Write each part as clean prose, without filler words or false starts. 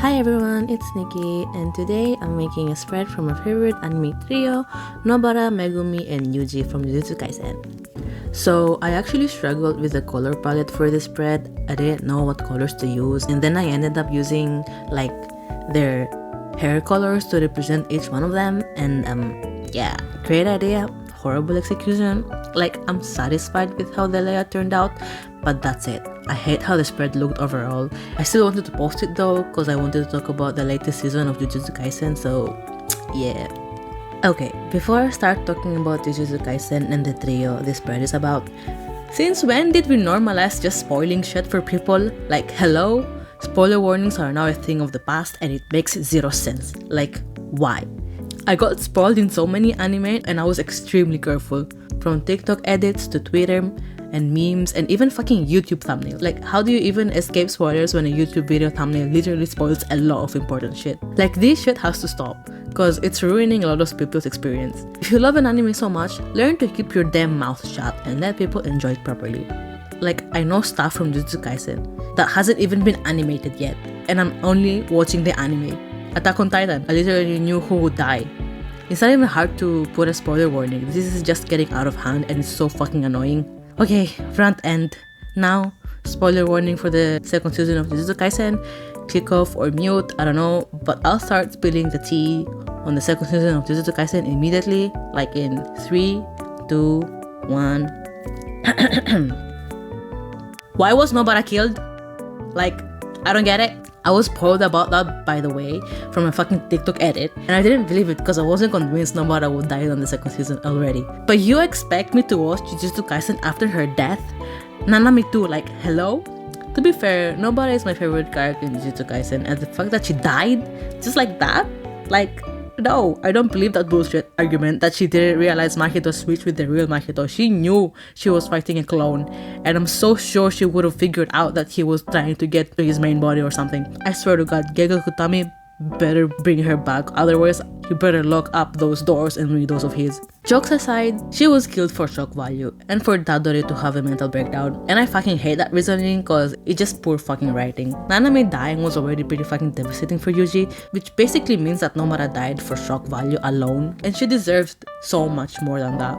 Hi everyone, it's Nikki, and today I'm making a spread from my favorite anime trio, Nobara, Megumi, and Yuji from Jujutsu Kaisen. So I actually struggled with the color palette for this spread. I didn't know what colors to use, and then I ended up using like their hair colors to represent each one of them, and yeah, great idea, horrible execution. Like, I'm satisfied with how the layout turned out, but that's it. I hate how the spread looked overall. I still wanted to post it though, because I wanted to talk about the latest season of Jujutsu Kaisen, so yeah. Okay, before I start talking about Jujutsu Kaisen and the trio this spread is about, since when did we normalize just spoiling shit for people? Like, hello? Spoiler warnings are now a thing of the past and it makes zero sense. Like, why? I got spoiled in so many anime and I was extremely careful. From TikTok edits to Twitter and memes and even fucking YouTube thumbnails. Like, how do you even escape spoilers when a YouTube video thumbnail literally spoils a lot of important shit? Like, this shit has to stop, cause it's ruining a lot of people's experience. If you love an anime so much, learn to keep your damn mouth shut and let people enjoy it properly. Like, I know stuff from Jujutsu Kaisen that hasn't even been animated yet, and I'm only watching the anime. Attack on Titan, I literally knew who would die. It's not even hard to put a spoiler warning. This is just getting out of hand and it's so fucking annoying. Okay, rant end. Now, spoiler warning for the second season of Jujutsu Kaisen. Click off or mute, I don't know, but I'll start spilling the tea on the second season of Jujutsu Kaisen immediately, like in 3, 2, 1. Why was Nobara killed? Like, I don't get it. I was spoiled about that, by the way, from a fucking TikTok edit, and I didn't believe it because I wasn't convinced Nobara would die on the second season already. But you expect me to watch Jujutsu Kaisen after her death? Nanami too, like, hello? To be fair, Nobara is my favorite character in Jujutsu Kaisen, and the fact that she died just like that? Like, no, I don't believe that bullshit argument that she didn't realize Mahito switched with the real Mahito. She knew she was fighting a clone, and I'm so sure she would have figured out that he was trying to get to his main body or something. I swear to God, Gege Kutami better bring her back, otherwise he better lock up those doors and windows of his. Jokes aside, she was killed for shock value and for Tadori to have a mental breakdown, and I fucking hate that reasoning cause it's just poor fucking writing. Nanami dying was already pretty fucking devastating for Yuji, which basically means that Nobara died for shock value alone, and she deserves so much more than that.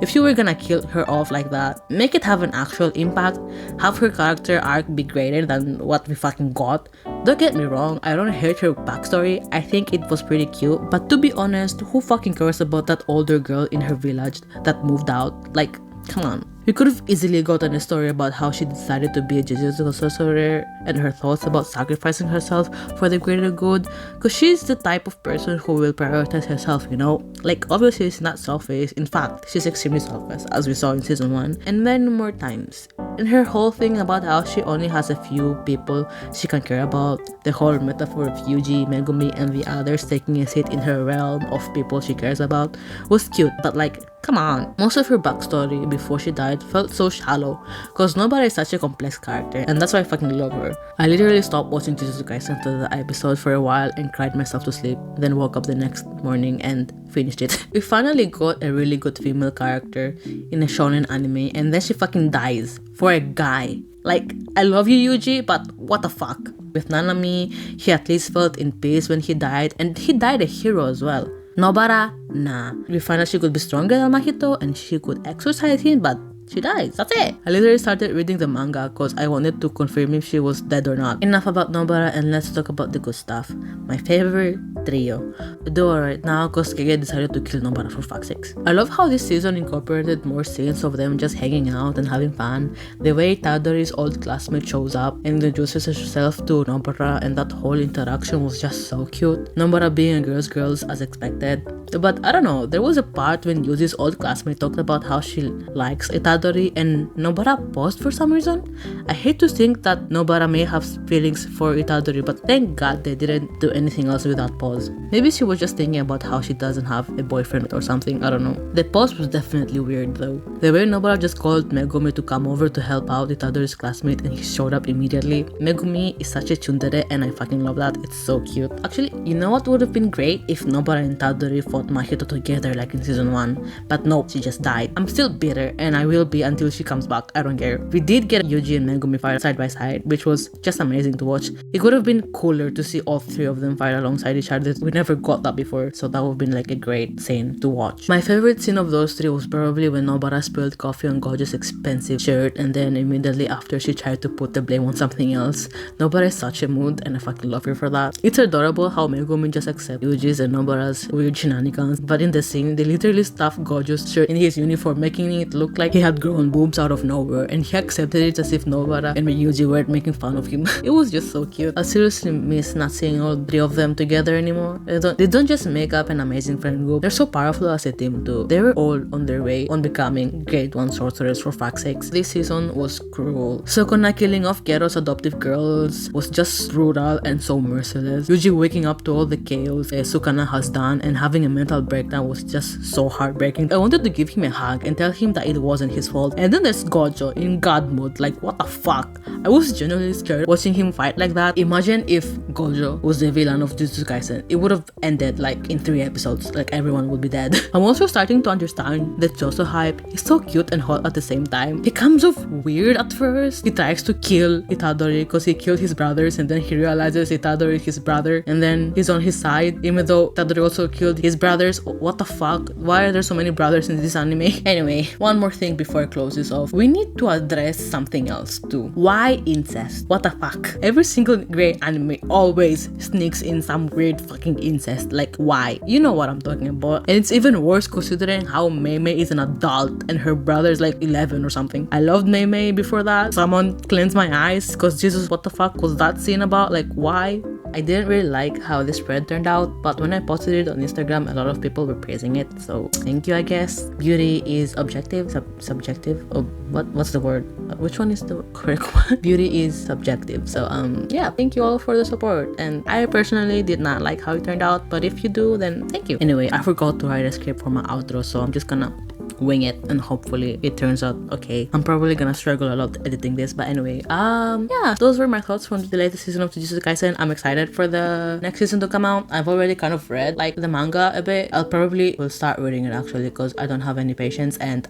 If you were gonna kill her off like that, make it have an actual impact, have her character arc be greater than what we fucking got. Don't get me wrong, I don't hate her backstory, I think it was pretty cute, but to be honest, who fucking cares about that older girl in her village that moved out? Like, come on. We could have easily gotten a story about how she decided to be a jujutsu sorcerer and her thoughts about sacrificing herself for the greater good, cause she's the type of person who will prioritize herself, you know? Like, obviously she's not selfish, in fact, she's extremely selfless, as we saw in season 1, and many more times. And her whole thing about how she only has a few people she can care about, the whole metaphor of Yuji, Megumi, and the others taking a seat in her realm of people she cares about, was cute, but like, come on. Most of her backstory before she died felt so shallow, cause Nobara is such a complex character, and that's why I fucking love her. I literally stopped watching Jujutsu Kaisen after the episode for a while and cried myself to sleep, then woke up the next morning and finished it. We finally got a really good female character in a shonen anime, and then she fucking dies for a guy. Like, I love you, Yuji, but what the fuck? With Nanami, he at least felt in peace when he died, and he died a hero as well. Nobara, nah. We find out she could be stronger than Mahito and she could exorcise him, but she dies. That's it. I literally started reading the manga because I wanted to confirm if she was dead or not. Enough about Nobara and let's talk about the good stuff. My favorite trio. Duo right now because Gege decided to kill Nobara for fuck's sakes. I love how this season incorporated more scenes of them just hanging out and having fun. The way Tadori's old classmate shows up and introduces herself to Nobara, and that whole interaction was just so cute. Nobara being a girl's as expected. But I don't know, there was a part when Yuji's old classmate talked about how she likes Itadori and Nobara paused for some reason. I hate to think that Nobara may have feelings for Itadori, but thank God they didn't do anything else with that pause. Maybe she was just thinking about how she doesn't have a boyfriend or something, I don't know. The pause was definitely weird though. The way Nobara just called Megumi to come over to help out Itadori's classmate and he showed up immediately. Megumi is such a tsundere and I fucking love that, it's so cute. Actually, you know what would have been great? If Nobara and Itadori fought Mahito together like in season 1, but nope, she just died. I'm still bitter and I will be until she comes back. I don't care. We did get Yuji and Megumi fight side by side, which was just amazing to watch. It could have been cooler to see all three of them fight alongside each other. We never got that before, so that would have been like a great scene to watch. My favorite scene of those three was probably when Nobara spilled coffee on Gojo's expensive shirt, and then immediately after she tried to put the blame on something else. Nobara is such a mood, and I fucking love her for that. It's adorable how Megumi just accepts Yuji's and Nobara's weird shenanigans, but in the scene, they literally stuffed Gojo's shirt in his uniform, making it look like he had grown boobs out of nowhere, and he accepted it as if Nobara and Yuji weren't making fun of him. It was just so cute. I seriously miss not seeing all three of them together anymore. They don't just make up an amazing friend group, they're so powerful as a team too. They were all on their way on becoming grade 1 sorcerers for fuck's sakes. This season was cruel. Sukuna killing off Gero's adoptive girls was just brutal and so merciless. Yuji waking up to all the chaos Sukuna has done and having a mental breakdown was just so heartbreaking. I wanted to give him a hug and tell him that it wasn't his fault. And then there's Gojo in god mode, like what the fuck. I was genuinely scared watching him fight like that. Imagine if Gojo was the villain of Jujutsu Kaisen. It would have ended like in 3 episodes, like everyone would be dead. I'm also starting to understand the Choso hype. He's so cute and hot at the same time. He comes off weird at first. He tries to kill Itadori because he killed his brothers, and then he realizes Itadori is his brother, and then he's on his side even though Itadori also killed his brothers. What the fuck? Why are there so many brothers in this anime? Anyway, one more thing before I close this off. We need to address something else too. Why incest? What the fuck? Every single great anime always sneaks in some weird fucking incest. Like why? You know what I'm talking about. And it's even worse considering how Mei is an adult and her brother is like 11 or something. I loved Mei before that. Someone cleansed my eyes because Jesus, what the fuck was that scene about? Like why? I didn't really like how the spread turned out, but when I posted it on Instagram, a lot of people were praising it, so thank you, I guess. Beauty is objective, subjective. Oh, what's the word? Which one is the correct one? Beauty is subjective. So yeah, thank you all for the support. And I personally did not like how it turned out, but if you do, then thank you. Anyway, I forgot to write a script for my outro, so I'm just gonna wing it and hopefully it turns out okay. I'm probably gonna struggle a lot editing this, but anyway, yeah, those were my thoughts from the latest season of Jujutsu Kaisen. I'm excited for the next season to come out. I've already kind of read like the manga a bit. I'll probably will start reading it actually because I don't have any patience, and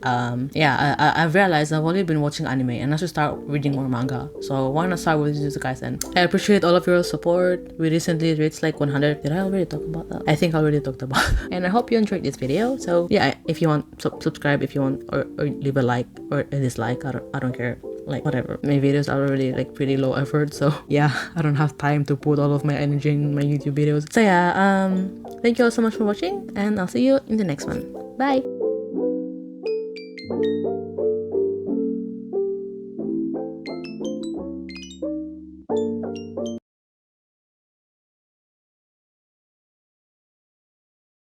yeah, I've realized I've only been watching anime and I should start reading more manga, so why not start with Jujutsu Kaisen. I appreciate all of your support. We recently reached like 100. Did I already talk about that? I think I already talked about that. And I hope you enjoyed this video. So yeah, if you want, subscribe if you want, or leave a like or a dislike. I don't care, like whatever. My videos are already like pretty low effort, so yeah, I don't have time to put all of my energy in my YouTube videos. So yeah, thank you all so much for watching, and I'll see you in the next one. Bye.